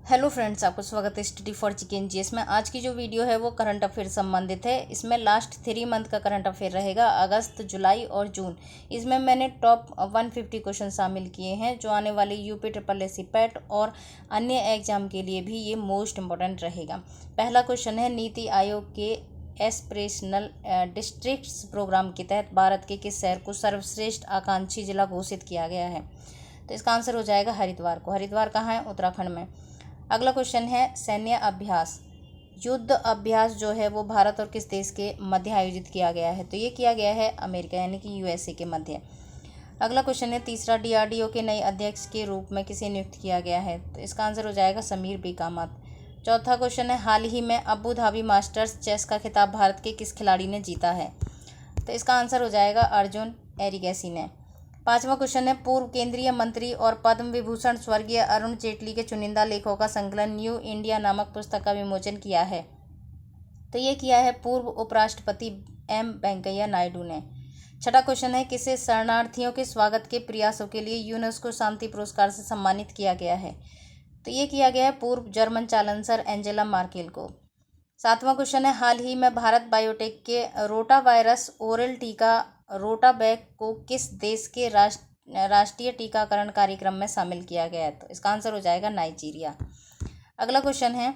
Hello friends, आपको स्वागत है स्टडी फॉर चिकन जीएस में। आज की जो वीडियो है वो करंट अफेयर संबंधित है। इसमें लास्ट 3 मंथ का करंट अफेयर रहेगा, अगस्त, जुलाई और जून। इसमें मैंने टॉप 150 क्वेश्चन शामिल किए हैं जो आने वाले UP triple S C PET और अन्य एग्जाम के लिए भी ये मोस्ट इम्पोर्टेंट रहेगा। पहला क्वेश्चन है, नीति आयोग के एस्पिरेशनल डिस्ट्रिक्ट्स प्रोग्राम के तहत भारत के किस शहर को सर्वश्रेष्ठ आकांक्षी जिला घोषित किया गया है? तो इसका आंसर हो जाएगा हरिद्वार को। हरिद्वार कहाँ है? उत्तराखंड में। अगला क्वेश्चन है, सैन्य अभ्यास, युद्ध अभ्यास जो है वो भारत और किस देश के मध्य आयोजित किया गया है? तो ये किया गया है अमेरिका यानी कि यूएसए के मध्य। अगला क्वेश्चन है, तीसरा, डीआरडीओ के नए अध्यक्ष के रूप में किसे नियुक्त किया गया है? तो इसका आंसर हो जाएगा समीर बी कामत। चौथा क्वेश्चन है, हाल ही में अबू धाबी मास्टर्स चेस का खिताब भारत के किस खिलाड़ी ने जीता है? तो इसका आंसर हो जाएगा अर्जुन एरिगैसी ने। पांचवा क्वेश्चन है, पूर्व केंद्रीय मंत्री और पद्म विभूषण स्वर्गीय अरुण जेटली के चुनिंदा लेखों का संकलन न्यू इंडिया नामक पुस्तक का विमोचन किया है? तो ये किया है पूर्व उपराष्ट्रपति एम वेंकैया नायडू ने। छठा क्वेश्चन है, किसे शरणार्थियों के स्वागत के प्रयासों के लिए यूनेस्को शांति पुरस्कार से सम्मानित किया गया है? तो ये किया गया है पूर्व जर्मन चांसलर एंजेला मार्केल को। सातवां क्वेश्चन है, हाल ही में भारत बायोटेक के रोटा वायरस ओरल टीका रोटावैक को किस देश के राष्ट्रीय टीकाकरण कार्यक्रम में शामिल किया गया है? तो इसका आंसर हो जाएगा नाइजीरिया। अगला क्वेश्चन है,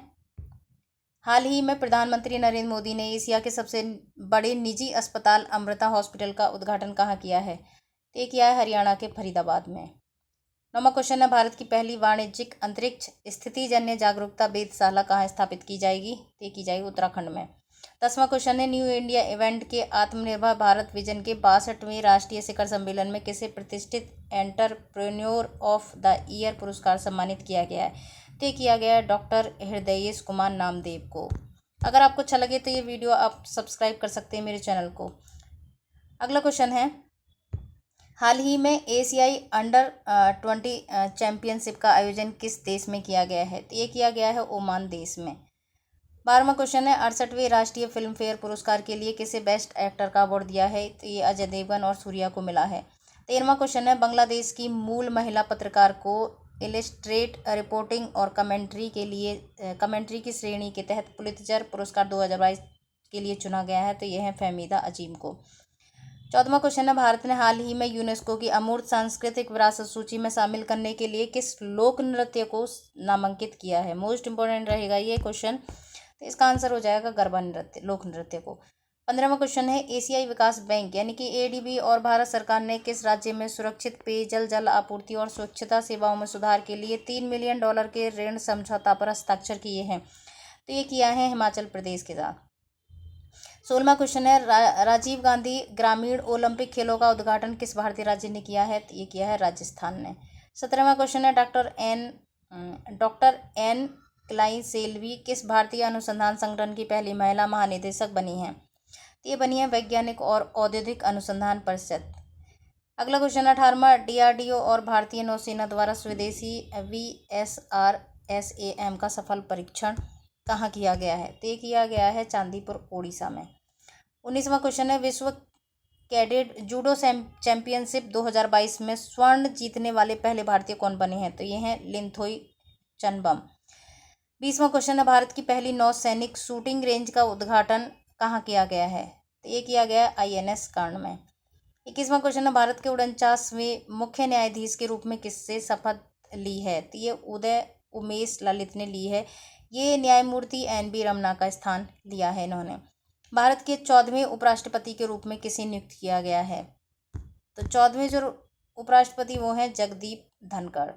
हाल ही में प्रधानमंत्री नरेंद्र मोदी ने एशिया के सबसे बड़े निजी अस्पताल अमृता हॉस्पिटल का उद्घाटन कहाँ किया है? तो ये किया है हरियाणा के फरीदाबाद में। नौवां क्वेश्चन है, भारत की पहली वाणिज्यिक अंतरिक्ष स्थितिजन्य जागरूकता वेधशाला कहाँ स्थापित की जाएगी? तो की जाएगी उत्तराखंड में। 10वां क्वेश्चन है, न्यू इंडिया इवेंट के आत्मनिर्भर भारत विजन के 62वें राष्ट्रीय शिखर सम्मेलन में किसे प्रतिष्ठित एंटरप्रेन्योर ऑफ द ईयर पुरस्कार सम्मानित किया गया है? तो किया गया है डॉक्टर हृदयेश कुमार नामदेव को। अगर आपको अच्छा लगे तो ये वीडियो आप सब्सक्राइब कर सकते हैं मेरे चैनल को। अगला क्वेश्चन है, हाल ही में एशियाई अंडर 20 चैंपियनशिप का आयोजन किस देश में किया गया है? तो ये किया गया है ओमान देश में। 12वां क्वेश्चन है, 68वें राष्ट्रीय फिल्म फेयर पुरस्कार के लिए किसे बेस्ट एक्टर का अवार्ड दिया है? तो ये अजय देवगन और सूर्या को मिला है। 13वां क्वेश्चन है, बांग्लादेश की मूल महिला पत्रकार को इलिस्ट्रेट रिपोर्टिंग और कमेंट्री की श्रेणी के तहत पुलित्जर पुरस्कार 2022 के लिए चुना गया है। तो यह है फहमीदा अजीम को। 14वां क्वेश्चन है, भारत ने हाल ही में यूनेस्को की अमूर्त सांस्कृतिक विरासत सूची में शामिल करने के लिए किस लोक नृत्य को नामांकित किया है? मोस्ट इंपोर्टेंट रहेगा ये क्वेश्चन। तो इसका आंसर हो जाएगा गरबा नृत्य, लोक नृत्य को। 15वां क्वेश्चन है, एशियाई विकास बैंक यानी कि एडीबी और भारत सरकार ने किस राज्य में सुरक्षित पेयजल जल आपूर्ति और स्वच्छता सेवाओं में सुधार के लिए $3 मिलियन के ऋण समझौता पर हस्ताक्षर किए हैं? तो ये किया है हिमाचल प्रदेश के साथ। 16वां क्वेश्चन है, राजीव गांधी ग्रामीण ओलंपिक खेलों का उद्घाटन किस भारतीय राज्य ने किया है? तो ये किया है राजस्थान ने। 17वां क्वेश्चन है, डॉक्टर एन क्लाई सेल्वी किस भारतीय अनुसंधान संगठन की पहली महिला महानिदेशक बनी है? तो ये बनी है वैज्ञानिक और औद्योगिक अनुसंधान परिषद। अगला क्वेश्चन 18वां, डीआरडीओ और भारतीय नौसेना द्वारा स्वदेशी VSRSAM का सफल परीक्षण कहाँ किया गया है? तो ये किया गया है चांदीपुर ओडिशा में। 19वां क्वेश्चन है, विश्व कैडेट जूडो चैंपियनशिप 2022 में स्वर्ण जीतने वाले पहले भारतीय कौन बने हैं? तो ये हैं लिंथोई चनबम। 20वां क्वेश्चन है, भारत की पहली नौसैनिक शूटिंग रेंज का उद्घाटन कहाँ किया गया है? तो ये किया गया INS कर्ण में। 21वां क्वेश्चन है, भारत के 49वें मुख्य न्यायाधीश के रूप में किससे शपथ ली है? तो ये उदय उमेश ललित ने ली है। ये न्यायमूर्ति NB रमना का स्थान लिया है इन्होंने। भारत के 14वें उपराष्ट्रपति के रूप में किसे नियुक्त किया गया है? तो 14वें जो उपराष्ट्रपति वो हैं जगदीप धनखड़।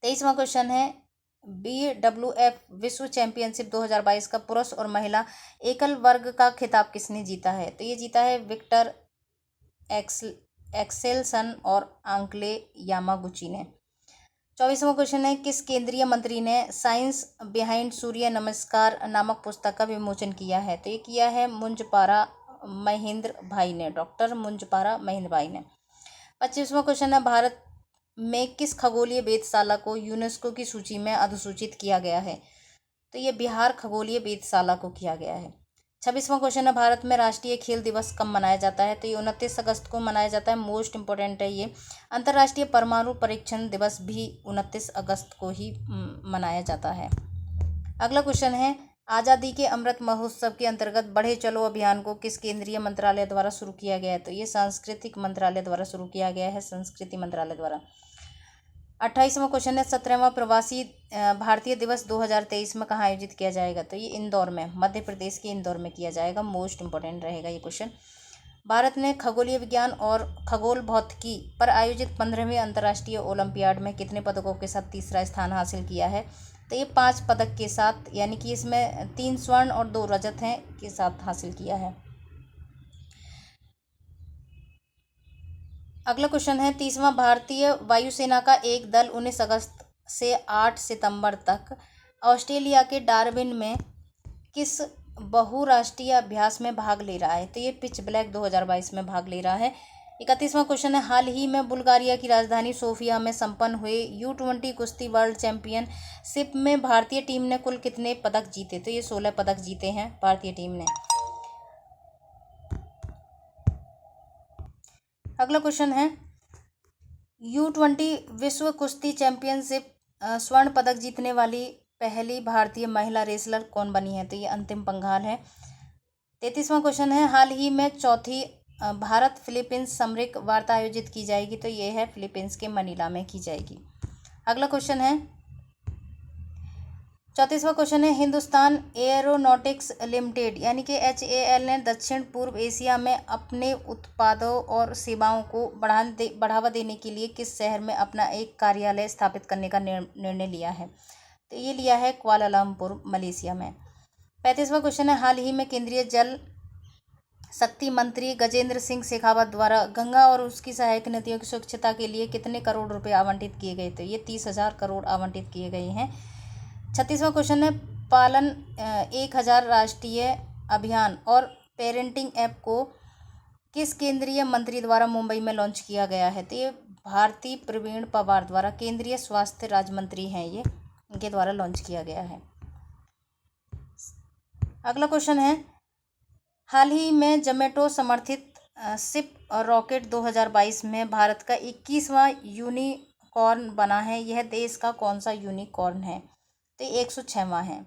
23वां क्वेश्चन है, BWF विश्व चैंपियनशिप 2022 का पुरुष और महिला एकल वर्ग का खिताब किसने जीता है? तो ये जीता है विक्टर एक्सेलसन और आंकले यामागुची ने। 24वां क्वेश्चन है, किस केंद्रीय मंत्री ने साइंस बिहाइंड सूर्य नमस्कार नामक पुस्तक का विमोचन किया है? तो ये किया है मुंजपारा महेंद्र भाई ने, डॉक्टर मुंजपारा महेंद्र भाई ने। 25वां क्वेश्चन है, भारत में किस खगोलीय वेधशाला को यूनेस्को की सूची में अधिसूचित किया गया है? तो ये बिहार खगोलीय वेधशाला को किया गया है। 26वां क्वेश्चन है, भारत में राष्ट्रीय खेल दिवस कब मनाया जाता है? तो ये 29 अगस्त को मनाया जाता है। मोस्ट इंपॉर्टेंट है ये। अंतर्राष्ट्रीय परमाणु परीक्षण दिवस भी 29 अगस्त को ही मनाया जाता है। अगला क्वेश्चन है, आज़ादी के अमृत महोत्सव के अंतर्गत बढ़े चलो अभियान को किस केंद्रीय मंत्रालय द्वारा शुरू किया गया है? तो ये सांस्कृतिक मंत्रालय द्वारा शुरू किया गया है, संस्कृति मंत्रालय द्वारा। 28वां क्वेश्चन है, 17वां प्रवासी भारतीय दिवस 2023 में कहाँ आयोजित किया जाएगा? तो ये इंदौर में, मध्य प्रदेश के इंदौर में किया जाएगा। मोस्ट इंपॉर्टेंट रहेगा ये क्वेश्चन। भारत ने खगोलीय विज्ञान और खगोल भौतिकी पर आयोजित 15वीं अंतर्राष्ट्रीय ओलंपियाड में कितने पदकों के साथ तीसरा स्थान हासिल किया है? तो ये 5 पदक के साथ, यानी कि इसमें 3 स्वर्ण और 2 रजत हैं के साथ हासिल किया है। अगला क्वेश्चन है, 30वां भारतीय वायुसेना का एक दल 19 अगस्त से 8 सितंबर तक ऑस्ट्रेलिया के डार्विन में किस बहुराष्ट्रीय अभ्यास में भाग ले रहा है? तो ये पिच ब्लैक 2022 में भाग ले रहा है। 31वां क्वेश्चन है, हाल ही में बुल्गारिया की राजधानी सोफिया में संपन्न हुए U20 कुश्ती वर्ल्ड चैंपियनशिप में भारतीय टीम ने कुल कितने पदक जीते? तो ये 16 पदक जीते हैं भारतीय टीम ने। अगला क्वेश्चन है, U20 विश्व कुश्ती चैंपियनशिप स्वर्ण पदक जीतने वाली पहली भारतीय महिला रेसलर कौन बनी है? तो ये अंतिम पंघाल है। 33वां क्वेश्चन है, हाल ही में चौथी भारत फिलीपींस सामरिक वार्ता आयोजित की जाएगी? तो ये है फिलीपींस के मनीला में की जाएगी। अगला क्वेश्चन है, 34वां क्वेश्चन है, हिंदुस्तान एयरोनॉटिक्स लिमिटेड यानी कि HAL ने दक्षिण पूर्व एशिया में अपने उत्पादों और सेवाओं को बढ़ावा देने के लिए किस शहर में अपना एक कार्यालय स्थापित करने का निर्णय लिया है? तो ये लिया है कुआलालंपुर, मलेशिया में। 35वां क्वेश्चन है, हाल ही में केंद्रीय जल शक्ति मंत्री गजेंद्र सिंह शेखावत द्वारा गंगा और उसकी सहायक नदियों की स्वच्छता के लिए कितने करोड़ रुपए आवंटित किए गए? तो ये 30,000 करोड़ आवंटित किए गए हैं। 36वां क्वेश्चन है, पालन 1000 राष्ट्रीय अभियान और पेरेंटिंग ऐप को किस केंद्रीय मंत्री द्वारा मुंबई में लॉन्च किया गया है? तो ये भारती प्रवीण पवार द्वारा, केंद्रीय स्वास्थ्य राज्य मंत्री हैं ये, इनके द्वारा लॉन्च किया गया है। अगला क्वेश्चन है, हाल ही में जोमेटो समर्थित शिप रॉकेट 2022 में भारत का 21वां यूनिकॉर्न बना है। यह देश का कौन सा यूनिकॉर्न है? तो 106वां है।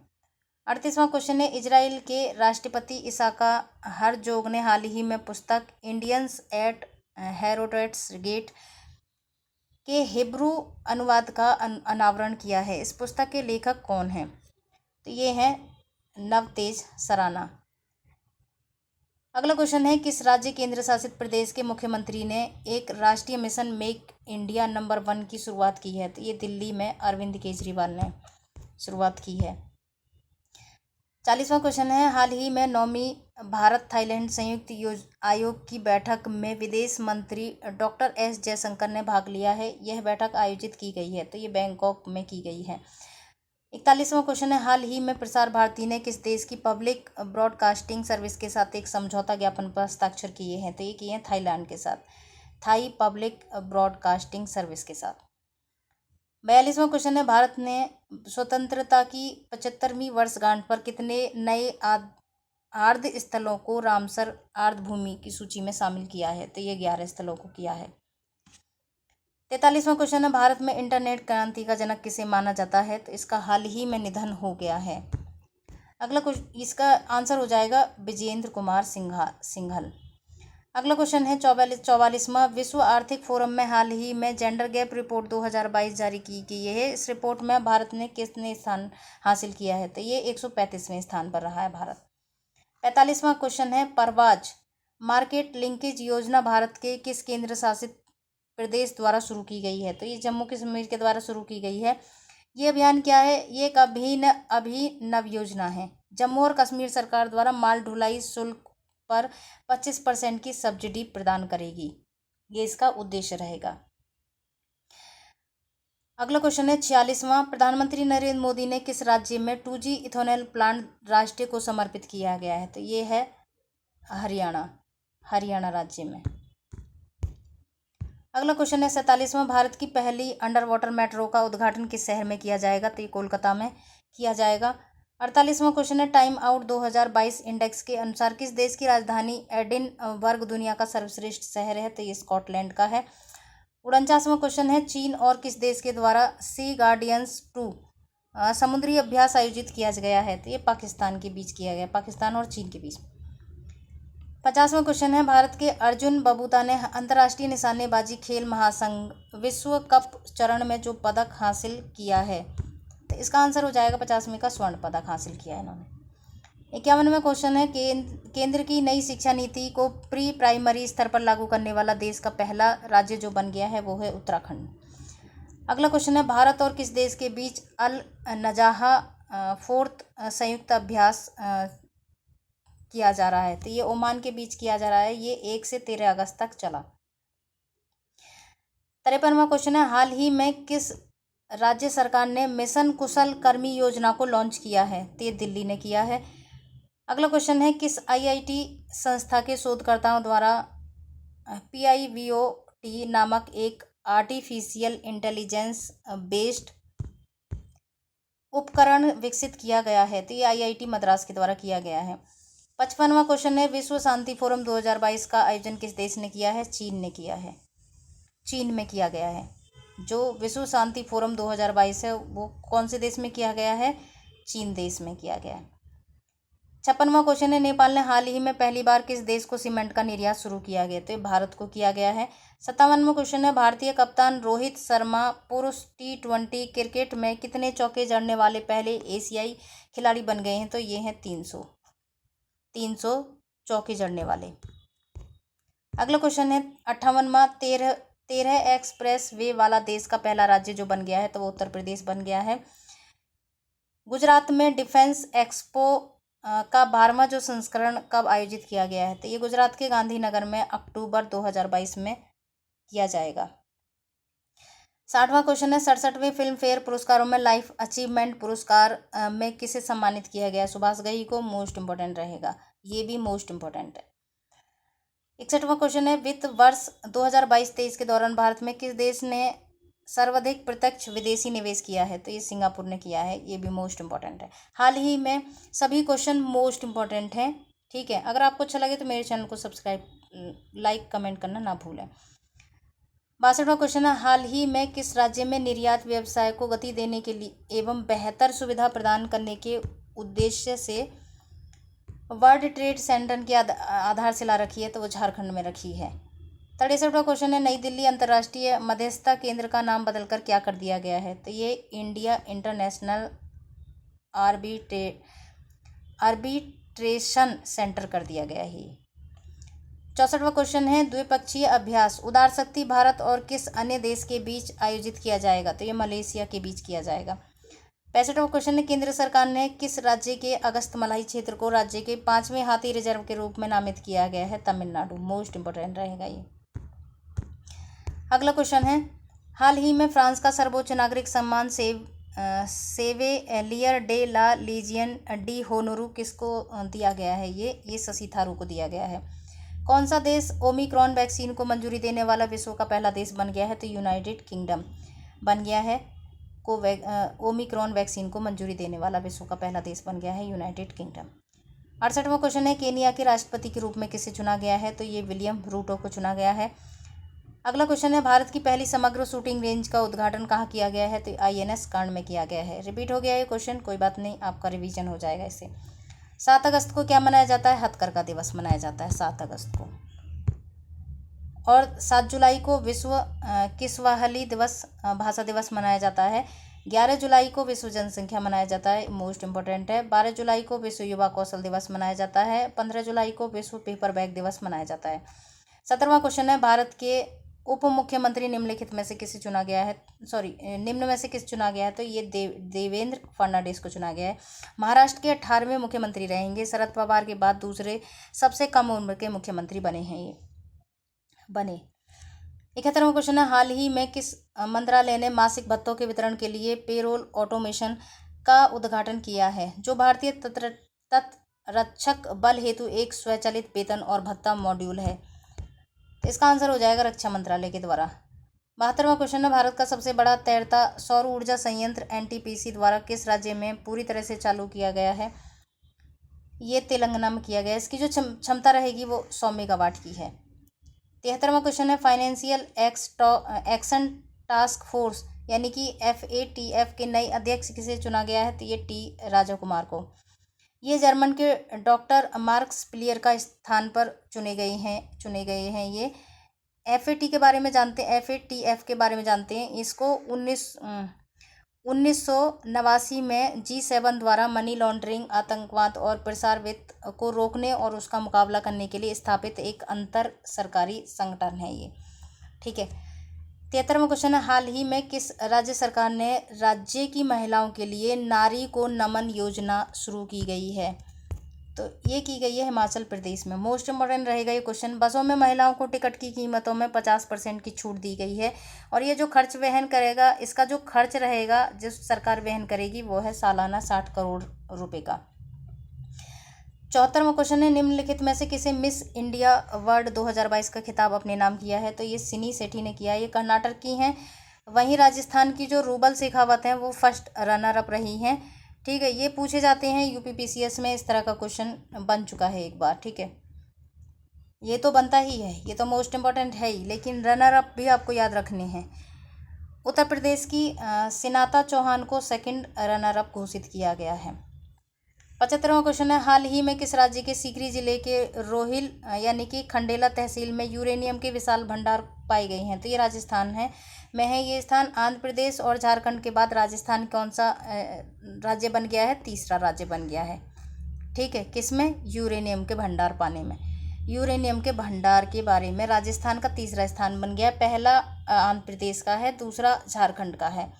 38वां क्वेश्चन है, इजराइल के राष्ट्रपति इसाका हरजोग ने हाल ही में पुस्तक इंडियंस एट हेरोडेट्स गेट के हिब्रू अनुवाद का अनावरण किया है। इस पुस्तक के लेखक कौन हैं? तो ये हैं नवतेज सराना। अगला क्वेश्चन है, किस राज्य केंद्र शासित प्रदेश के मुख्यमंत्री ने एक राष्ट्रीय मिशन मेक इंडिया नंबर 1 की शुरुआत की है? तो ये दिल्ली में अरविंद केजरीवाल ने शुरुआत की है। 40वां क्वेश्चन है, हाल ही में 9वीं भारत थाईलैंड संयुक्त आयोग की बैठक में विदेश मंत्री डॉक्टर S जयशंकर ने भाग लिया है। यह बैठक आयोजित की गई है? तो ये बैंकॉक में की गई है। 41वां क्वेश्चन है, हाल ही में प्रसार भारती ने किस देश की पब्लिक ब्रॉडकास्टिंग सर्विस के साथ एक समझौता ज्ञापन पर हस्ताक्षर किए हैं? तो ये किए हैं थाईलैंड के साथ, थाई पब्लिक ब्रॉडकास्टिंग सर्विस के साथ। 42वां क्वेश्चन है, भारत ने स्वतंत्रता की 75वीं वर्षगांठ पर कितने नए आर्द्र स्थलों को रामसर आर्द्र भूमि की सूची में शामिल किया है? तो ये 11 स्थलों को किया है। 43वां क्वेश्चन है, भारत में इंटरनेट क्रांति का जनक किसे माना जाता है? तो इसका हाल ही में निधन हो गया है। अगला क्वेश्चन, इसका आंसर हो जाएगा विजेंद्र कुमार सिंघल। अगला क्वेश्चन है, 44वां विश्व आर्थिक फोरम में हाल ही में जेंडर गैप रिपोर्ट 2022 जारी की गई है। इस रिपोर्ट में भारत ने कितने स्थान हासिल किया है? तो ये 135वें स्थान पर रहा है भारत। 45वां क्वेश्चन है, परवाज मार्केट लिंकेज योजना भारत के किस केंद्र शासित प्रदेश द्वारा शुरू की गई है? तो ये जम्मू कश्मीर के द्वारा शुरू की गई है। ये अभियान क्या है? ये एक अभिनव योजना है। जम्मू और कश्मीर सरकार द्वारा माल ढुलाई शुल्क पर 25% की सब्सिडी प्रदान करेगी, ये इसका उद्देश्य रहेगा। अगला क्वेश्चन है, 46वां प्रधानमंत्री नरेंद्र मोदी ने किस राज्य में 2G इथेनॉल प्लांट राष्ट्र को समर्पित किया गया है? तो ये है हरियाणा राज्य में। अगला क्वेश्चन है, 47वां भारत की पहली अंडर वाटर मेट्रो का उद्घाटन किस शहर में किया जाएगा? तो ये कोलकाता में किया जाएगा। 48वां क्वेश्चन है, टाइम आउट 2022 इंडेक्स के अनुसार किस देश की राजधानी एडिनबर्ग दुनिया का सर्वश्रेष्ठ शहर है? तो ये स्कॉटलैंड का है। 49वां क्वेश्चन है, चीन और किस देश के द्वारा सी गार्डियंस 2 समुद्री अभ्यास आयोजित किया गया है? तो ये पाकिस्तान के बीच किया गया, पाकिस्तान और चीन के बीच। 50वां क्वेश्चन है, भारत के अर्जुन बबूता ने अंतर्राष्ट्रीय निशानेबाजी खेल महासंघ विश्व कप चरण में जो पदक हासिल किया है? तो इसका आंसर हो जाएगा 50वें का स्वर्ण पदक हासिल किया है इन्होंने। 51वां क्वेश्चन है, केंद्र की नई शिक्षा नीति को प्री प्राइमरी स्तर पर लागू करने वाला देश का पहला राज्य जो बन गया है वो है उत्तराखंड। अगला क्वेश्चन है, भारत और किस देश के बीच अल नजाहा 4th संयुक्त अभ्यास किया जा रहा है? तो ये ओमान के बीच किया जा रहा है, ये 1 से 13 अगस्त तक चला। 53वां क्वेश्चन है, हाल ही में किस राज्य सरकार ने मिशन कुशल कर्मी योजना को लॉन्च किया है? तो ये दिल्ली ने किया है। अगला क्वेश्चन है, किस आईआईटी संस्था के शोधकर्ताओं द्वारा PIVOT नामक एक आर्टिफिशियल इंटेलिजेंस बेस्ड उपकरण विकसित किया गया है? तो ये IIT मद्रास के द्वारा किया गया है। 55वां क्वेश्चन है, विश्व शांति फोरम 2022 का आयोजन किस देश ने किया है? चीन ने किया है, चीन में किया गया है। जो विश्व शांति फोरम 2022 है वो कौन से देश में किया गया है? चीन देश में किया गया है। 56वां क्वेश्चन है, नेपाल ने हाल ही में पहली बार किस देश को सीमेंट का निर्यात शुरू किया गया? तो भारत को किया गया है। 57वां क्वेश्चन है, भारतीय कप्तान रोहित शर्मा पुरुष T20 क्रिकेट में कितने चौके जड़ने वाले पहले एशियाई खिलाड़ी बन गए हैं? तो ये हैं 300 चौके जड़ने वाले। अगला क्वेश्चन है 58वां, 13 एक्सप्रेस वे वाला देश का पहला राज्य जो बन गया है तो वो उत्तर प्रदेश बन गया है। गुजरात में डिफेंस एक्सपो का 12वां जो संस्करण कब आयोजित किया गया है? तो ये गुजरात के गांधीनगर में अक्टूबर 2022 में किया जाएगा। 60वां क्वेश्चन है, 67वें फिल्म फेयर पुरस्कारों में लाइफ अचीवमेंट पुरस्कार में किसे सम्मानित किया गया? सुभाष घई को। मोस्ट इंपॉर्टेंट रहेगा, ये भी मोस्ट इंपॉर्टेंट है। 61वां क्वेश्चन है, वित्त वर्ष 2022-23 के दौरान भारत में किस देश ने सर्वाधिक प्रत्यक्ष विदेशी निवेश किया है? तो ये सिंगापुर ने किया है, ये भी मोस्ट इंपॉर्टेंट है। हाल ही में सभी क्वेश्चन मोस्ट इंपॉर्टेंट हैं, ठीक है। अगर आपको अच्छा लगे तो मेरे चैनल को सब्सक्राइब, लाइक, कमेंट करना ना भूलें। 62वां क्वेश्चन है, हाल ही में किस राज्य में निर्यात व्यवसाय को गति देने के लिए एवं बेहतर सुविधा प्रदान करने के उद्देश्य से वर्ल्ड ट्रेड सेंटर की आधारशिला रखी है? तो वो झारखंड में रखी है। 63वां क्वेश्चन है, नई दिल्ली अंतर्राष्ट्रीय मध्यस्थता केंद्र का नाम बदलकर क्या कर दिया गया है? तो ये इंडिया इंटरनेशनल आर्बिट्रेशन सेंटर कर दिया गया है। 64वां क्वेश्चन है, द्विपक्षीय अभ्यास उदार शक्ति भारत और किस अन्य देश के बीच आयोजित किया जाएगा? तो ये मलेशिया के बीच किया जाएगा। 65वां क्वेश्चन है, केंद्र सरकार ने किस राज्य के अगस्त मलाई क्षेत्र को राज्य के 5वें हाथी रिजर्व के रूप में नामित किया गया है? तमिलनाडु। मोस्ट इंपोर्टेंट रहेगा ये। अगला क्वेश्चन है, हाल ही में फ्रांस का सर्वोच्च नागरिक सम्मान सेवेलियर डे ला लीजियन डी होनोरू किसको दिया गया है? ये शशि थारूर को दिया गया है। कौन सा देश ओमिक्रॉन वैक्सीन को मंजूरी देने वाला विश्व का पहला देश बन गया है? तो यूनाइटेड किंगडम बन गया है। ओमिक्रॉन वैक्सीन को मंजूरी देने वाला विश्व का पहला देश बन गया है यूनाइटेड किंगडम। 68वां क्वेश्चन है, केनिया के राष्ट्रपति के रूप में किसे चुना गया है? तो ये विलियम रूटो को चुना गया है। अगला क्वेश्चन है, भारत की पहली समग्र शूटिंग रेंज का उद्घाटन कहाँ किया गया है? तो INS कांड में किया गया है। रिपीट हो गया ये क्वेश्चन, कोई बात नहीं, आपका रिवीजन हो जाएगा इससे। 7 अगस्त को क्या मनाया जाता है? हथकरघा दिवस मनाया जाता है 7 अगस्त को। और 7 जुलाई को विश्व किस्वाहिली दिवस भाषा दिवस मनाया जाता है। 11 जुलाई को विश्व जनसंख्या मनाया जाता है, मोस्ट इंपॉर्टेंट है। 12 जुलाई को विश्व युवा कौशल दिवस मनाया जाता है। 15 जुलाई को विश्व पेपर बैग दिवस मनाया जाता है। 17वां क्वेश्चन है, भारत के उप मुख्यमंत्री निम्नलिखित में से किसे चुना गया है? निम्न में से किस चुना गया है? तो ये देवेंद्र फडणवीस को चुना गया है। महाराष्ट्र के 18वें मुख्यमंत्री रहेंगे। शरद पवार के बाद दूसरे सबसे कम उम्र के मुख्यमंत्री बने हैं ये। 71वां क्वेश्चन है, हाल ही में किस मंत्रालय ने मासिक भत्तों के वितरण के लिए पेरोल ऑटोमेशन का उद्घाटन किया है? जो भारतीय तटरक्षक बल हेतु एक स्वचालित वेतन और भत्ता मॉड्यूल है। तो इसका आंसर हो जाएगा रक्षा मंत्रालय के द्वारा। 72वां क्वेश्चन है, भारत का सबसे बड़ा तैरता सौर ऊर्जा संयंत्र एनटीपीसी द्वारा किस राज्य में पूरी तरह से चालू किया गया है? ये तेलंगाना में किया गया है। इसकी जो क्षमता रहेगी वो 100 मेगावाट की है। 73वां क्वेश्चन है, फाइनेंशियल एक्शन टास्क फोर्स यानी कि FATF के नए अध्यक्ष किसे चुना गया है? तो ये T राजा कुमार को। ये जर्मन के डॉक्टर मार्क्स प्लियर का स्थान पर चुने गए हैं। ये FAT के बारे में जानते हैं, FATF के बारे में जानते हैं। इसको 1989 में G7 द्वारा मनी लॉन्ड्रिंग, आतंकवाद और प्रसार वित्त को रोकने और उसका मुकाबला करने के लिए स्थापित एक अंतर सरकारी संगठन है ये। ठीक है। 73वां क्वेश्चन है, हाल ही में किस राज्य सरकार ने राज्य की महिलाओं के लिए नारी को नमन योजना शुरू की गई है? तो ये की गई है हिमाचल प्रदेश में। मोस्ट इम्पोर्टेंट रहेगा ये क्वेश्चन। बसों में महिलाओं को टिकट की कीमतों में 50% की छूट दी गई है। और ये जो खर्च वहन करेगा, इसका जो खर्च रहेगा जो सरकार वहन करेगी वो है सालाना 60 करोड़ रुपए का। 74वां क्वेश्चन है, निम्नलिखित में से किसे मिस इंडिया वर्ल्ड 2022 का खिताब अपने नाम किया है? तो ये सिनी सेठी ने किया है। ये कर्नाटक की हैं। वहीं राजस्थान की जो रूबल शेखावत हैं वो फर्स्ट रनर अप रही हैं। ठीक है। ये पूछे जाते हैं UPPCS में, इस तरह का क्वेश्चन बन चुका है एक बार। ठीक है, ये तो बनता ही है, ये तो मोस्ट इम्पॉर्टेंट है ही, लेकिन रनर अप भी आपको याद रखने हैं। उत्तर प्रदेश की सिनाता चौहान को सेकंड रनर अप घोषित किया गया है। 75वां क्वेश्चन है, हाल ही में किस राज्य के सीकरी जिले के रोहिल यानी कि खंडेला तहसील में यूरेनियम के विशाल भंडार पाए गए हैं? तो ये राजस्थान में है ये स्थान। आंध्र प्रदेश और झारखंड के बाद राजस्थान कौन सा राज्य बन गया है? तीसरा राज्य बन गया है। ठीक है, किसमें? यूरेनियम के भंडार पाने में। यूरेनियम के भंडार के बारे में राजस्थान का तीसरा स्थान बन गया है। पहला आंध्र प्रदेश का है, दूसरा झारखंड का है।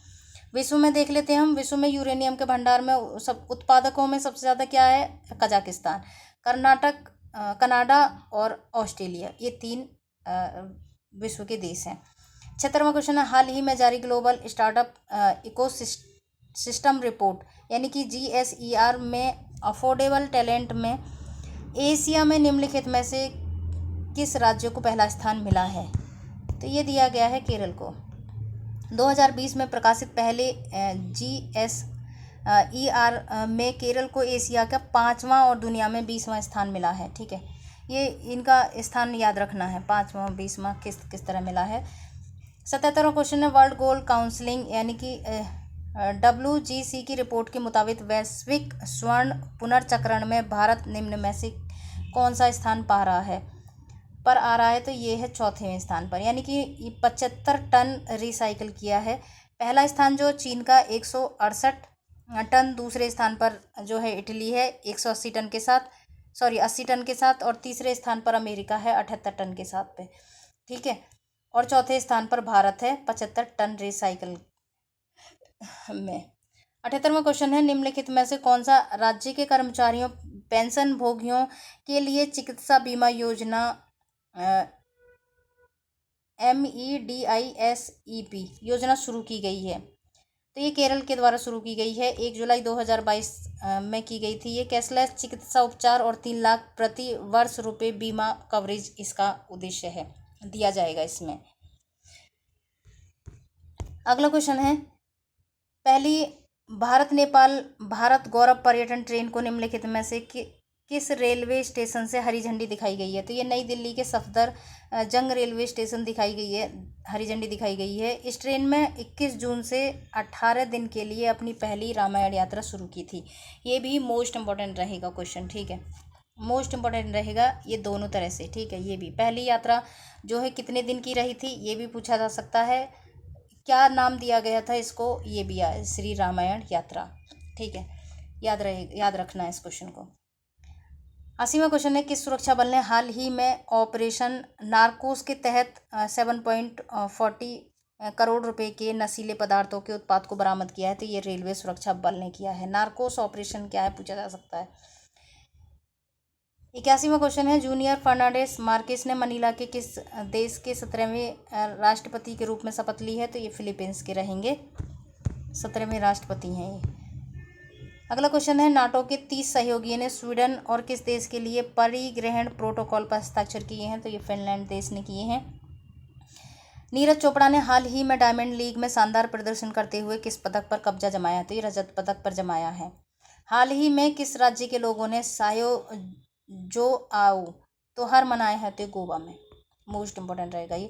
विश्व में देख लेते हैं हम। विश्व में यूरेनियम के भंडार में सब उत्पादकों में सबसे ज़्यादा क्या है? कजाकिस्तान, कर्नाटक, कनाडा और ऑस्ट्रेलिया, ये 3 विश्व के देश हैं। 76वां क्वेश्चन है, हाल ही में जारी ग्लोबल स्टार्टअप इकोसिस्टम रिपोर्ट यानी कि GSER में अफोर्डेबल टैलेंट में एशिया में निम्नलिखित में से किस राज्य को पहला स्थान मिला है? तो ये दिया गया है केरल को। 2020 में प्रकाशित पहले GSER में केरल को एशिया का 5वां और दुनिया में 20वां स्थान मिला है। ठीक है, ये इनका स्थान याद रखना है, 5वां 20वां किस तरह मिला है। 77वां क्वेश्चन है, वर्ल्ड गोल्ड काउंसिलिंग यानी कि WGC की रिपोर्ट के मुताबिक वैश्विक स्वर्ण पुनर्चक्रण में भारत निम्न में से कौन सा स्थान आ रहा है? तो ये है 4वें स्थान पर, यानी कि 75 टन रिसाइकिल किया है। पहला स्थान जो चीन का 168 टन, दूसरे स्थान पर जो है इटली है 180 टन के साथ, 80 टन के साथ, और तीसरे स्थान पर अमेरिका है 78 टन के साथ पे। ठीक है, और चौथे स्थान पर भारत है 75 टन रिसाइकिल में। 78वां क्वेश्चन है, निम्नलिखित में से कौन सा राज्य के कर्मचारियों पेंशन भोगियों के लिए चिकित्सा बीमा योजना MEDISEP योजना शुरू की गई है? तो ये केरल के द्वारा शुरू की गई है, 1 जुलाई 2022 में की गई थी। ये कैशलेस चिकित्सा उपचार और 3 लाख प्रति वर्ष रुपए बीमा कवरेज इसका उद्देश्य है, दिया जाएगा इसमें। अगला क्वेश्चन है, पहली भारत नेपाल भारत गौरव पर्यटन ट्रेन को निम्नलिखित में से किस रेलवे स्टेशन से हरी झंडी दिखाई गई है? तो ये नई दिल्ली के सफदर जंग रेलवे स्टेशन दिखाई गई है, हरी झंडी दिखाई गई है। इस ट्रेन में 21 जून से 18 दिन के लिए अपनी पहली रामायण यात्रा शुरू की थी। ये भी मोस्ट इम्पोर्टेंट रहेगा क्वेश्चन। ठीक है, मोस्ट इम्पोर्टेंट रहेगा ये दोनों तरह से। ठीक है, ये भी पहली यात्रा जो है कितने दिन की रही थी ये भी पूछा जा सकता है। क्या नाम दिया गया था इसको? ये भी श्री रामायण यात्रा। ठीक है, याद रखना है इस क्वेश्चन को। 80वां क्वेश्चन है, किस सुरक्षा बल ने हाल ही में ऑपरेशन नार्कोस के तहत 7.40 करोड़ रुपए के नशीले पदार्थों के उत्पाद को बरामद किया है? तो ये रेलवे सुरक्षा बल ने किया है। नार्कोस ऑपरेशन क्या है पूछा जा सकता है। 81वां क्वेश्चन है, जूनियर फर्नांडिस मार्केस ने मनीला के किस देश के 17वें राष्ट्रपति के रूप में शपथ ली है? तो ये फिलीपींस के रहेंगे, 17वें राष्ट्रपति हैं ये। अगला क्वेश्चन है, नाटो के 30 सहयोगियों ने स्वीडन और किस देश के लिए परिग्रहण प्रोटोकॉल पर हस्ताक्षर किए हैं? तो ये फिनलैंड देश ने किए हैं। नीरज चोपड़ा ने हाल ही में डायमंड लीग में शानदार प्रदर्शन करते हुए किस पदक पर कब्जा जमाया? तो ये रजत पदक पर जमाया है। हाल ही में किस राज्य के लोगों ने सायो जो आओ त्योहार मनाया है? तो गोवा में। मोस्ट इंपोर्टेंट रहेगा ये।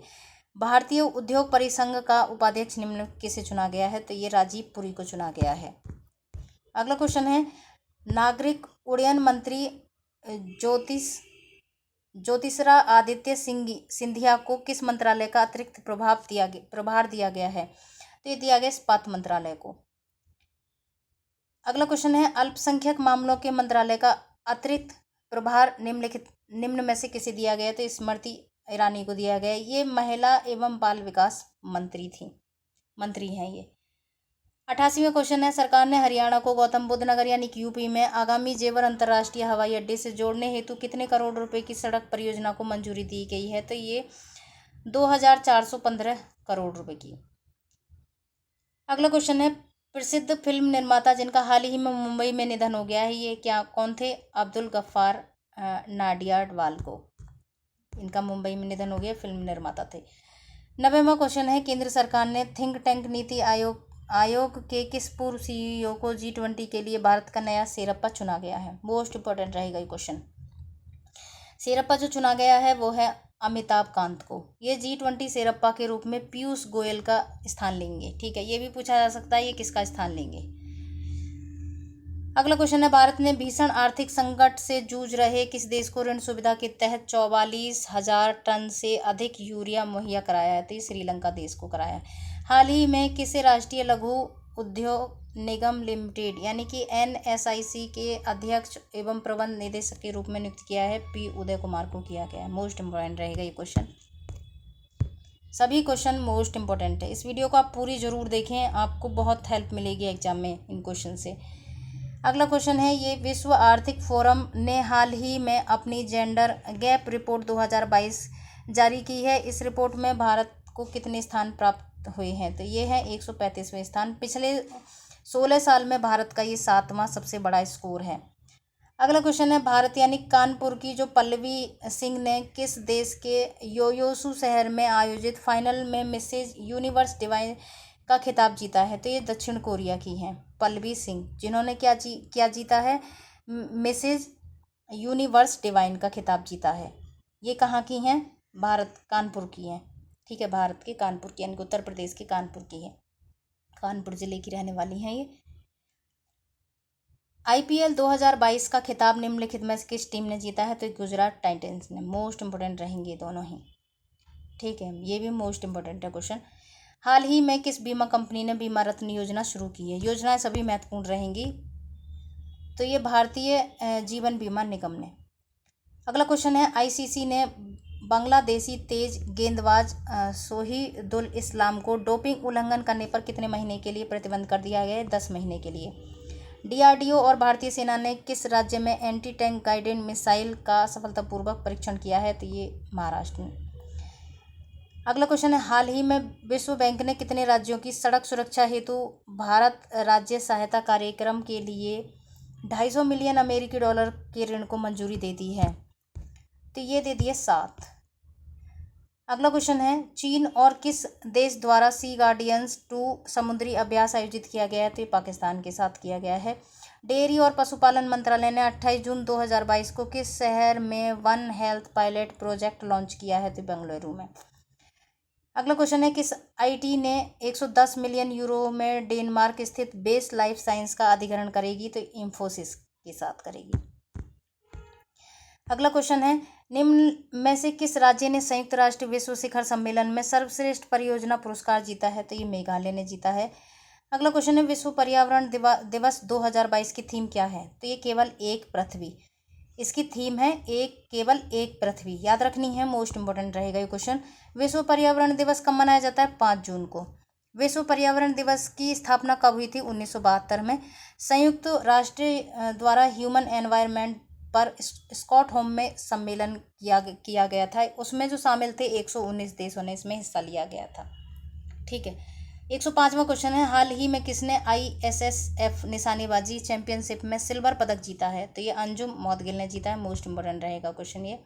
भारतीय उद्योग परिसंघ का उपाध्यक्ष निम्न किसे चुना गया है? तो ये राजीव पुरी को चुना गया है। अगला क्वेश्चन है, नागरिक उड्डयन मंत्री ज्योतिषरा आदित्य सिंधिया को किस मंत्रालय का अतिरिक्त प्रभार दिया गया है? तो ये दिया गया इस्पात मंत्रालय को। अगला क्वेश्चन है, अल्पसंख्यक मामलों के मंत्रालय का अतिरिक्त प्रभार निम्न में से किसे दिया गया? तो स्मृति ईरानी को दिया गया। ये महिला एवं बाल विकास मंत्री हैं ये। 88वां क्वेश्चन है, सरकार ने हरियाणा को गौतम बुद्ध नगर यानी कि यूपी में आगामी जेवर अंतर्राष्ट्रीय हवाई अड्डे से जोड़ने हेतु कितने करोड़ रुपए की सड़क परियोजना को मंजूरी दी गई है? तो ये 2415 करोड़ रुपए की। अगला क्वेश्चन है, प्रसिद्ध फिल्म निर्माता जिनका हाल ही में मुंबई में निधन हो गया है, ये कौन थे? अब्दुल गफ्फार नाडियाडवाल को इनका मुंबई में निधन हो गया, फिल्म निर्माता थे। 90वां क्वेश्चन है, केंद्र सरकार ने थिंक टैंक नीति आयोग के किस पूर्व सीईओ को G20 के लिए भारत का नया शेरप्पा चुना गया है? मोस्ट इंपोर्टेंट रहेगा ये क्वेश्चन। शेरप्पा जो चुना गया है वो है अमिताभ कांत को। ये G20 शेरप्पा के रूप में पीयूष गोयल का स्थान लेंगे। ठीक है, ये भी पूछा जा सकता है ये किसका स्थान लेंगे। अगला क्वेश्चन है, भारत ने भीषण आर्थिक संकट से जूझ रहे किस देश को ऋण सुविधा के तहत 44,000 टन से अधिक यूरिया मुहैया कराया है? तो श्रीलंका देश को कराया है। हाल ही में किसे राष्ट्रीय लघु उद्योग निगम लिमिटेड यानी कि NSIC के अध्यक्ष एवं प्रबंध निदेशक के रूप में नियुक्त किया है? P उदय कुमार को किया गया है। मोस्ट इंपोर्टेंट रहेगा ये क्वेश्चन। सभी क्वेश्चन मोस्ट इंपोर्टेंट है। इस वीडियो को आप पूरी जरूर देखें, आपको बहुत हेल्प मिलेगी एग्जाम में इन क्वेश्चन से। अगला क्वेश्चन है, ये विश्व आर्थिक फोरम ने हाल ही में अपनी जेंडर गैप रिपोर्ट 2022 जारी की है। इस रिपोर्ट में भारत को कितने स्थान प्राप्त हुए हैं? तो ये है 135वें स्थान। पिछले 16 साल में भारत का ये 7वां सबसे बड़ा स्कोर है। अगला क्वेश्चन है, भारत यानी कानपुर की जो पल्लवी सिंह ने किस देश के योयोसू शहर में आयोजित फाइनल में मिसेज यूनिवर्स डिवाइन का खिताब जीता है? तो ये दक्षिण कोरिया की हैं पल्लवी सिंह, जिन्होंने क्या जीता है? मिसेज यूनिवर्स डिवाइन का खिताब जीता है। ये कहाँ की हैं? भारत, कानपुर की हैं। ठीक है, भारत के कानपुर की यानी कि उत्तर प्रदेश के कानपुर की है, कानपुर जिले की रहने वाली हैं ये। IPL 2022 का खिताब निम्नलिखित में से किस टीम ने जीता है? तो गुजरात टाइटंस ने। मोस्ट इंपोर्टेंट रहेंगे दोनों ही। ठीक है, ये भी मोस्ट इंपोर्टेंट है क्वेश्चन। हाल ही में किस बीमा कंपनी ने बीमा रत्न योजना शुरू की है? योजनाएं सभी महत्वपूर्ण रहेंगी। तो ये भारतीय जीवन बीमा निगम ने। अगला क्वेश्चन है, ICC ने बांग्लादेशी तेज गेंदबाज सोहिदुल इस्लाम को डोपिंग उल्लंघन करने पर कितने महीने के लिए प्रतिबंध कर दिया गया है? 10 महीने के लिए। DRDO और भारतीय सेना ने किस राज्य में एंटी टैंक गाइडेड मिसाइल का सफलतापूर्वक परीक्षण किया है? तो ये महाराष्ट्र में। अगला क्वेश्चन है, हाल ही में विश्व बैंक ने कितने राज्यों की सड़क सुरक्षा हेतु भारत राज्य सहायता कार्यक्रम के लिए 250 मिलियन अमेरिकी डॉलर के ऋण को मंजूरी दे दी है? तो ये दे दिए 7। अगला क्वेश्चन है, चीन और किस देश द्वारा सी गार्डियंस 2 समुद्री अभ्यास आयोजित किया गया है? तो पाकिस्तान के साथ किया गया है। डेयरी और पशुपालन मंत्रालय ने 28 जून 2022 को किस शहर में one health pilot project launch किया है? तो बेंगलुरु में। अगला क्वेश्चन है, किस IT ने 110 मिलियन यूरो में डेनमार्क स्थित बेस लाइफ साइंस का अधिग्रहण करेगी? तो इंफोसिस के साथ करेगी। अगला क्वेश्चन है, निम्न में से किस राज्य ने संयुक्त राष्ट्र विश्व शिखर सम्मेलन में सर्वश्रेष्ठ परियोजना पुरस्कार जीता है? तो ये मेघालय ने जीता है। अगला क्वेश्चन है, विश्व पर्यावरण दिवस 2022 की थीम क्या है? तो ये केवल एक पृथ्वी, इसकी थीम है केवल एक पृथ्वी, याद रखनी है, मोस्ट इंपोर्टेंट रहेगा ये क्वेश्चन। विश्व पर्यावरण दिवस कब मनाया जाता है? 5 जून को। विश्व पर्यावरण दिवस की स्थापना कब हुई थी? 1972 में। संयुक्त राष्ट्र द्वारा ह्यूमन एनवायरनमेंट पर स्टॉकहोम में सम्मेलन किया गया था। उसमें जो शामिल थे 119 देशों ने इसमें हिस्सा लिया गया था। ठीक है, 105वां क्वेश्चन है, हाल ही में किसने ISSF निशानेबाजी चैंपियनशिप में सिल्वर पदक जीता है? तो ये अंजुम मौदगिल ने जीता है। मोस्ट इंपोर्टेंट रहेगा क्वेश्चन ये।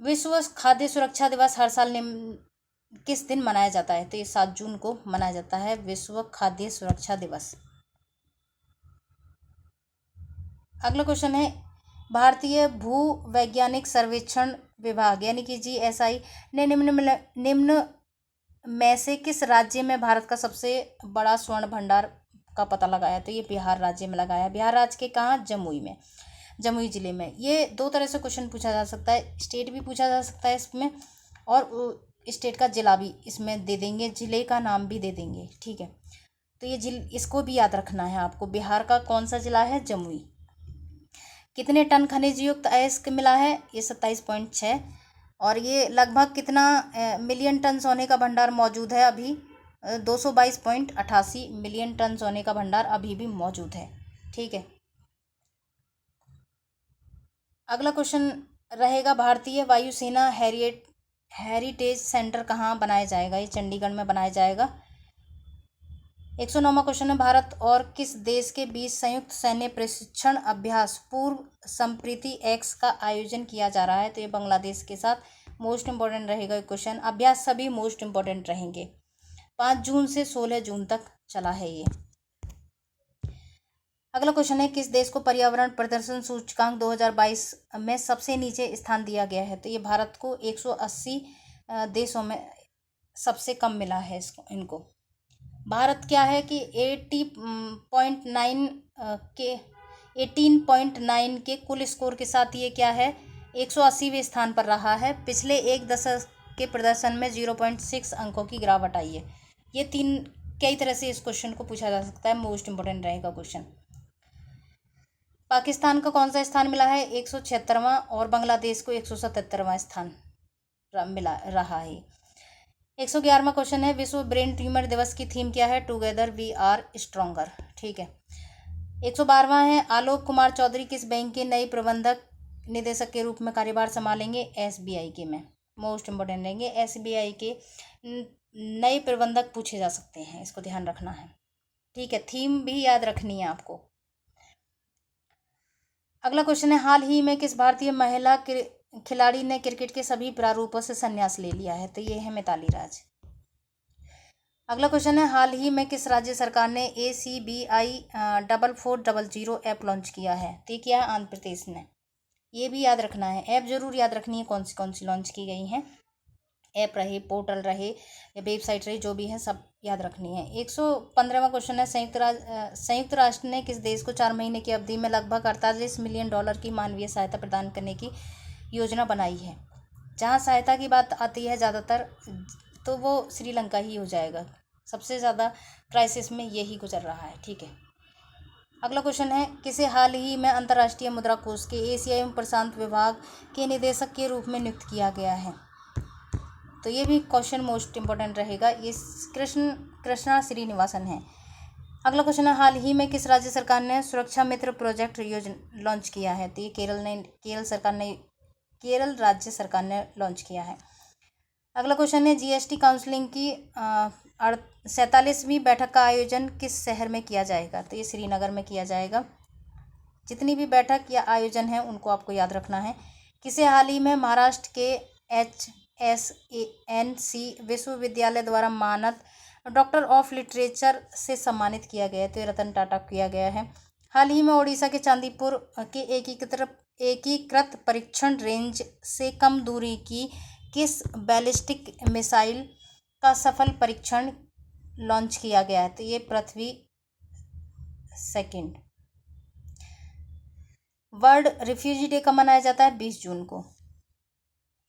विश्व खाद्य सुरक्षा दिवस हर साल किस दिन मनाया जाता है? तो ये 7 जून को मनाया जाता है, विश्व खाद्य सुरक्षा दिवस। अगला क्वेश्चन है, भारतीय भू वैज्ञानिक सर्वेक्षण विभाग यानी कि GSI ने निम्न में से किस राज्य में भारत का सबसे बड़ा स्वर्ण भंडार का पता लगाया? तो ये बिहार राज्य में लगाया। बिहार राज्य के कहाँ? जमुई में, जमुई जिले में। ये दो तरह से क्वेश्चन पूछा जा सकता है, स्टेट भी पूछा जा सकता है इसमें, और स्टेट का जिला भी इसमें दे देंगे, जिले का नाम भी दे देंगे, ठीक है। तो ये इसको भी याद रखना है आपको। बिहार का कौन सा जिला है? जमुई। कितने टन खनिज युक्त अयस्क मिला है? ये 27.6। और ये लगभग कितना मिलियन टन सोने का भंडार मौजूद है अभी? 222.88 मिलियन टन सोने का भंडार अभी भी मौजूद है, ठीक है। अगला क्वेश्चन रहेगा, भारतीय वायुसेना हेरिटेज सेंटर कहाँ बनाया जाएगा? ये चंडीगढ़ में बनाया जाएगा। 109वां क्वेश्चन है, भारत और किस देश के बीच संयुक्त सैन्य प्रशिक्षण अभ्यास पूर्व संप्रीति एक्स का आयोजन किया जा रहा है? तो ये बांग्लादेश के साथ। मोस्ट इंपॉर्टेंट रहेगा क्वेश्चन, अभ्यास सभी मोस्ट इंपॉर्टेंट रहेंगे। 5 जून से 16 जून तक चला है ये। अगला क्वेश्चन है, किस देश को पर्यावरण प्रदर्शन सूचकांक 2022 में सबसे नीचे स्थान दिया गया है? तो ये भारत को 180 देशों में सबसे कम मिला है इनको। भारत क्या है कि 18.9 के कुल स्कोर के साथ ये क्या है, 180वें स्थान पर रहा है। पिछले एक दशक के प्रदर्शन में 0.6 अंकों की गिरावट आई है। ये कई तरह से इस क्वेश्चन को पूछा जा सकता है, मोस्ट इंपोर्टेंट रहेगा क्वेश्चन। पाकिस्तान का कौन सा स्थान मिला है? 176वां, और बांग्लादेश को 177वां स्थान मिला रहा है। 111वां क्वेश्चन है, विश्व ब्रेन ट्यूमर दिवस की थीम क्या है? टुगेदर वी आर स्ट्रॉन्गर, ठीक है। 112वां है, आलोक कुमार चौधरी किस बैंक के नए प्रबंधक निदेशक के रूप में कार्यभार संभालेंगे? SBI के में। मोस्ट इंपोर्टेंट रहेंगे, SBI के नए प्रबंधक पूछे जा सकते हैं, इसको ध्यान रखना है, ठीक है। थीम भी याद रखनी है आपको। अगला क्वेश्चन है, हाल ही में किस भारतीय महिला खिलाड़ी ने क्रिकेट के सभी प्रारूपों से संन्यास ले लिया है? तो ये है मिताली राज। अगला क्वेश्चन है, हाल ही में किस राज्य सरकार ने ACBI 4400 ऐप लॉन्च किया है? तो ये क्या है? आंध्र प्रदेश ने। ये भी याद रखना है, ऐप जरूर याद रखनी है कौन सी लॉन्च की गई हैं। ऐप रहे, पोर्टल रहे या वेबसाइट रहे, जो भी है सब याद रखनी है। 115वां क्वेश्चन है, संयुक्त राष्ट्र ने किस देश को 4 महीने की अवधि में लगभग $48 मिलियन की मानवीय सहायता प्रदान करने की योजना बनाई है? जहाँ सहायता की बात आती है ज़्यादातर तो वो श्रीलंका ही हो जाएगा, सबसे ज़्यादा क्राइसिस में यही गुजर रहा है, ठीक है। अगला क्वेश्चन है, किसे हाल ही में अंतर्राष्ट्रीय मुद्रा कोष के एशिया एवं प्रशांत विभाग के निदेशक के रूप में नियुक्त किया गया है? तो ये भी क्वेश्चन मोस्ट इंपोर्टेंट रहेगा, ये कृष्णा श्रीनिवासन है। अगला क्वेश्चन है, हाल ही में किस राज्य सरकार ने सुरक्षा मित्र प्रोजेक्ट योजना लॉन्च किया है? तो ये केरल राज्य सरकार ने लॉन्च किया है। अगला क्वेश्चन है, GST काउंसिलिंग की 47वीं बैठक का आयोजन किस शहर में किया जाएगा? तो ये श्रीनगर में किया जाएगा। जितनी भी बैठक या आयोजन है उनको आपको याद रखना है। किसे हाल ही में महाराष्ट्र के HSNC विश्वविद्यालय द्वारा मानद डॉक्टर ऑफ लिटरेचर से सम्मानित किया गया है? तो रतन टाटा किया गया है। हाल ही में ओडिशा के चांदीपुर के एकीकृत परीक्षण रेंज से कम दूरी की किस बैलिस्टिक मिसाइल का सफल परीक्षण लॉन्च किया गया है? तो ये पृथ्वी 2। वर्ल्ड रिफ्यूजी डे कब मनाया जाता है? 20 जून को।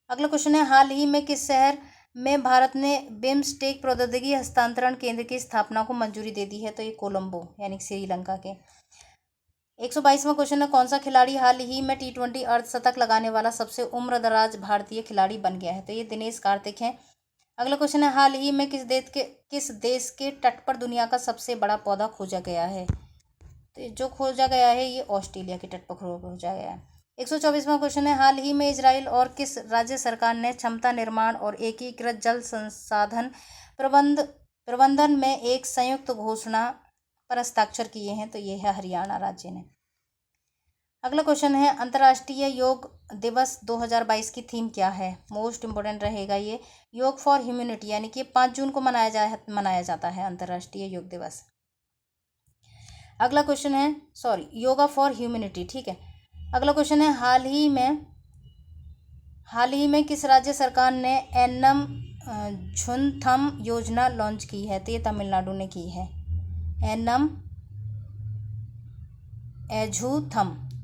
अगला क्वेश्चन है, हाल ही में किस शहर में भारत ने बिम्स्टेक प्रौद्योगिकी हस्तांतरण केंद्र की स्थापना को मंजूरी दे दी है? तो ये कोलंबो यानी श्रीलंका के। 122वां क्वेश्चन है, कौन सा खिलाड़ी हाल ही में T20 अर्धशतक लगाने वाला सबसे उम्रदराज भारतीय खिलाड़ी बन गया है? तो ये दिनेश कार्तिक हैं। अगला क्वेश्चन है, हाल ही में किस देश के तट पर दुनिया का सबसे बड़ा पौधा खोजा गया है? तो जो खोजा गया है ये ऑस्ट्रेलिया के तट पर खोजा गया है। 124वां क्वेश्चन है, हाल ही में इजराइल और किस राज्य सरकार ने क्षमता निर्माण और एकीकृत जल संसाधन प्रबंधन में एक संयुक्त घोषणा पर हस्ताक्षर किए हैं? तो ये है हरियाणा राज्य ने। अगला क्वेश्चन है अंतर्राष्ट्रीय योग दिवस 2022 की थीम क्या है। मोस्ट इम्पोर्टेंट रहेगा ये, योग फॉर ह्यूमैनिटी, यानी कि 5 जून को मनाया जाता है अंतर्राष्ट्रीय योग दिवस। अगला क्वेश्चन है योगा फॉर ह्यूमैनिटी, ठीक है। अगला क्वेश्चन है हाल ही में किस राज्य सरकार ने एन्नम झुनथम योजना लॉन्च की है। तो ये तमिलनाडु ने की है। एन्नम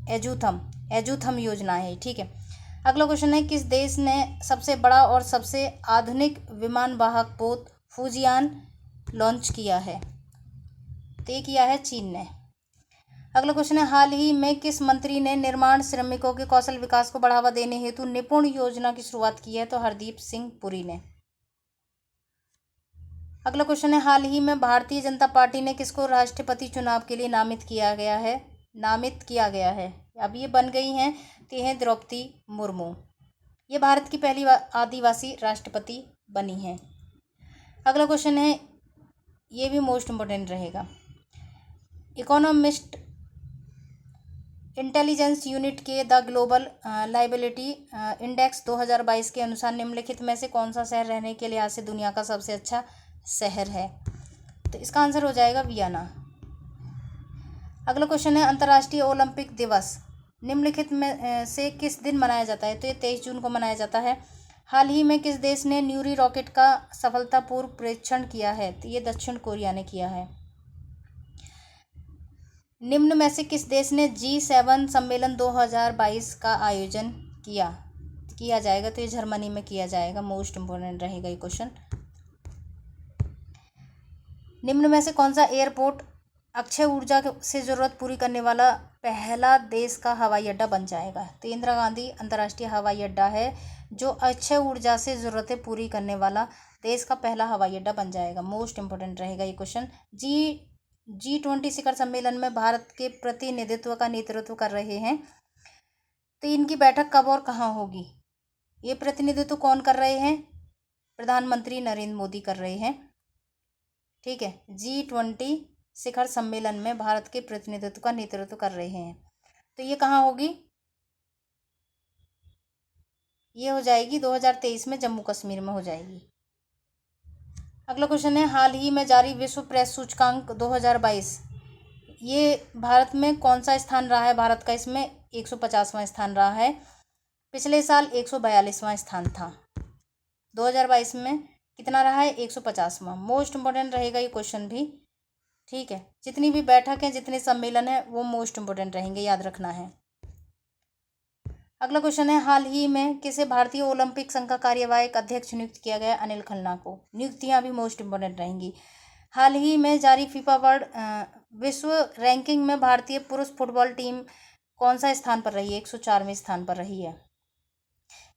एजूथम योजना है, ठीक है। अगला क्वेश्चन है किस देश ने सबसे बड़ा और सबसे आधुनिक विमान वाहक पोत फूजियान लॉन्च किया है। तो ये किया है चीन ने। अगला क्वेश्चन है हाल ही में किस मंत्री ने निर्माण श्रमिकों के कौशल विकास को बढ़ावा देने हेतु निपुण योजना की शुरुआत की है। तो हरदीप सिंह पुरी ने। अगला क्वेश्चन है हाल ही में भारतीय जनता पार्टी ने किसको राष्ट्रपति चुनाव के लिए नामित किया गया है। अब ये बन गई हैं, तो ये हैं द्रौपदी मुर्मू। ये भारत की पहली आदिवासी राष्ट्रपति बनी हैं। अगला क्वेश्चन है, ये भी मोस्ट इम्पोर्टेंट रहेगा, इकोनॉमिस्ट इंटेलिजेंस यूनिट के द ग्लोबल लाइबिलिटी इंडेक्स 2022 के अनुसार निम्नलिखित में से कौन सा शहर रहने के लिहाज से दुनिया का सबसे अच्छा शहर है। तो इसका आंसर हो जाएगा वियना। अगला क्वेश्चन है अंतर्राष्ट्रीय ओलंपिक दिवस निम्नलिखित में से किस दिन मनाया जाता है। तो ये 23 जून को मनाया जाता है। हाल ही में किस देश ने न्यूरी रॉकेट का सफलतापूर्व परीक्षण किया है। तो ये दक्षिण कोरिया ने किया है। निम्न में से किस देश ने G7 सम्मेलन 2022 का आयोजन किया जाएगा। तो ये जर्मनी में किया जाएगा। मोस्ट इम्पोर्टेंट रहेगा ये क्वेश्चन। निम्न में से कौन सा एयरपोर्ट अक्षय ऊर्जा से ज़रूरत पूरी करने वाला पहला देश का हवाई अड्डा बन जाएगा। तो इंदिरा गांधी अंतर्राष्ट्रीय हवाई अड्डा है जो अक्षय ऊर्जा से ज़रूरतें पूरी करने वाला देश का पहला हवाई अड्डा बन जाएगा। मोस्ट इम्पोर्टेंट रहेगा ये क्वेश्चन। G20 शिखर सम्मेलन में भारत के प्रतिनिधित्व का नेतृत्व कर रहे हैं। तो इनकी बैठक कब और कहाँ होगी। ये प्रतिनिधित्व कौन कर रहे हैं। प्रधानमंत्री नरेंद्र मोदी कर रहे हैं, ठीक है। G20 शिखर सम्मेलन में भारत के प्रतिनिधित्व का नेतृत्व कर रहे हैं। तो ये कहाँ होगी। ये हो जाएगी 2023 में जम्मू कश्मीर में हो जाएगी। अगला क्वेश्चन है हाल ही में जारी विश्व प्रेस सूचकांक 2022 ये भारत में कौन सा स्थान रहा है। भारत का इसमें 150वां स्थान रहा है। पिछले साल 142वां स्थान था। 2022 में कितना रहा है, 150वां। मोस्ट इम्पोर्टेंट रहेगा ये क्वेश्चन भी, ठीक है। जितनी भी बैठक है, जितने सम्मेलन है, वो मोस्ट इम्पोर्टेंट रहेंगे, याद रखना है। अगला क्वेश्चन है हाल ही में किसे भारतीय ओलंपिक संघ का कार्यवाहक अध्यक्ष नियुक्त किया गया। अनिल खन्ना को। नियुक्तियां भी मोस्ट इम्पोर्टेंट रहेंगी। हाल ही में जारी फीफा वर्ल्ड विश्व रैंकिंग में भारतीय पुरुष फुटबॉल टीम कौन सा स्थान पर रही है। 104वें स्थान पर रही है।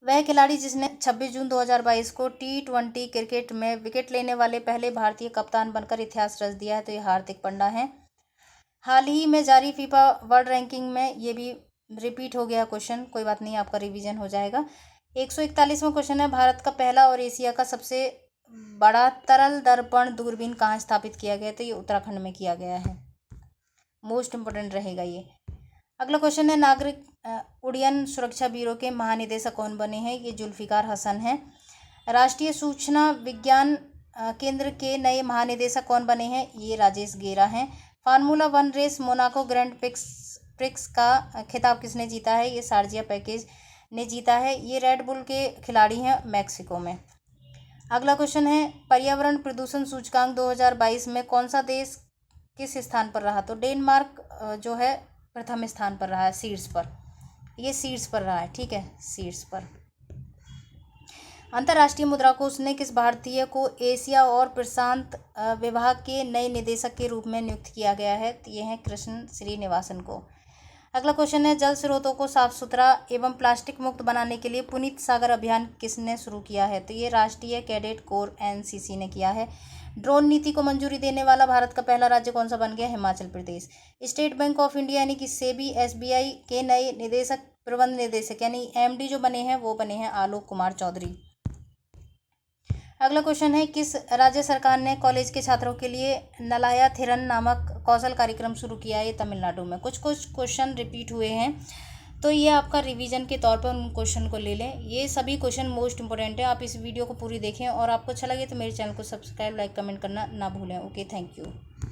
वह खिलाड़ी जिसने 26 जून 2022 को T20 क्रिकेट में विकेट लेने वाले पहले भारतीय कप्तान बनकर इतिहास रच दिया है। तो ये हार्दिक पांड्या हैं। हाल ही में जारी फीफा वर्ल्ड रैंकिंग में ये भी रिपीट हो गया क्वेश्चन, कोई बात नहीं, आपका रिवीजन हो जाएगा। 141वां क्वेश्चन है भारत का पहला और एशिया का सबसे बड़ा तरल दर्पण दूरबीन कहाँ स्थापित किया गया। तो ये उत्तराखंड में किया गया है। मोस्ट इम्पोर्टेंट रहेगा ये। अगला क्वेश्चन है नागरिक उड्डयन सुरक्षा ब्यूरो के महानिदेशक कौन बने हैं। ये जुल्फिकार हसन हैं। राष्ट्रीय सूचना विज्ञान केंद्र के नए महानिदेशक कौन बने हैं। ये राजेश गेरा हैं। Formula 1 race Monaco grand prix का खिताब किसने जीता है। ये शारजिया पैकेज ने जीता है। ये रेड बुल के खिलाड़ी हैं मैक्सिको में। अगला क्वेश्चन है पर्यावरण प्रदूषण सूचकांक 2022 में कौन सा देश किस स्थान पर रहा। तो डेनमार्क जो है प्रथम स्थान पर रहा है, शीर्ष पर। ये शीर्ष पर रहा है, ठीक है, शीर्ष पर। अंतर्राष्ट्रीय मुद्रा कोष ने किस भारतीय को एशिया और प्रशांत विभाग के नए निदेशक के रूप में नियुक्त किया गया है। तो ये हैं कृष्ण श्रीनिवासन को। अगला क्वेश्चन है जल स्रोतों को साफ सुथरा एवं प्लास्टिक मुक्त बनाने के लिए पुनीत सागर अभियान किसने शुरू किया है। तो ये राष्ट्रीय कैडेट कोर NCC ने किया है। ड्रोन नीति को मंजूरी देने वाला भारत का पहला राज्य कौन सा बन गया। Himachal Pradesh. State bank of India यानी कि सेबी SBI के नए निदेशक प्रबंध निदेशक यानी MD जो बने हैं वो बने हैं आलोक कुमार चौधरी। अगला क्वेश्चन है किस राज्य सरकार ने कॉलेज के छात्रों के लिए नलाया थिरन नामक कौशल कार्यक्रम शुरू किया है तमिलनाडु में। कुछ कुछ क्वेश्चन रिपीट हुए हैं, तो ये आपका रिवीजन के तौर पर उन क्वेश्चन को ले लें। ये सभी क्वेश्चन मोस्ट इंपॉर्टेंट है। आप इस वीडियो को पूरी देखें और आपको अच्छा लगे तो मेरे चैनल को सब्सक्राइब, लाइक, कमेंट करना ना भूलें। Okay, thank you.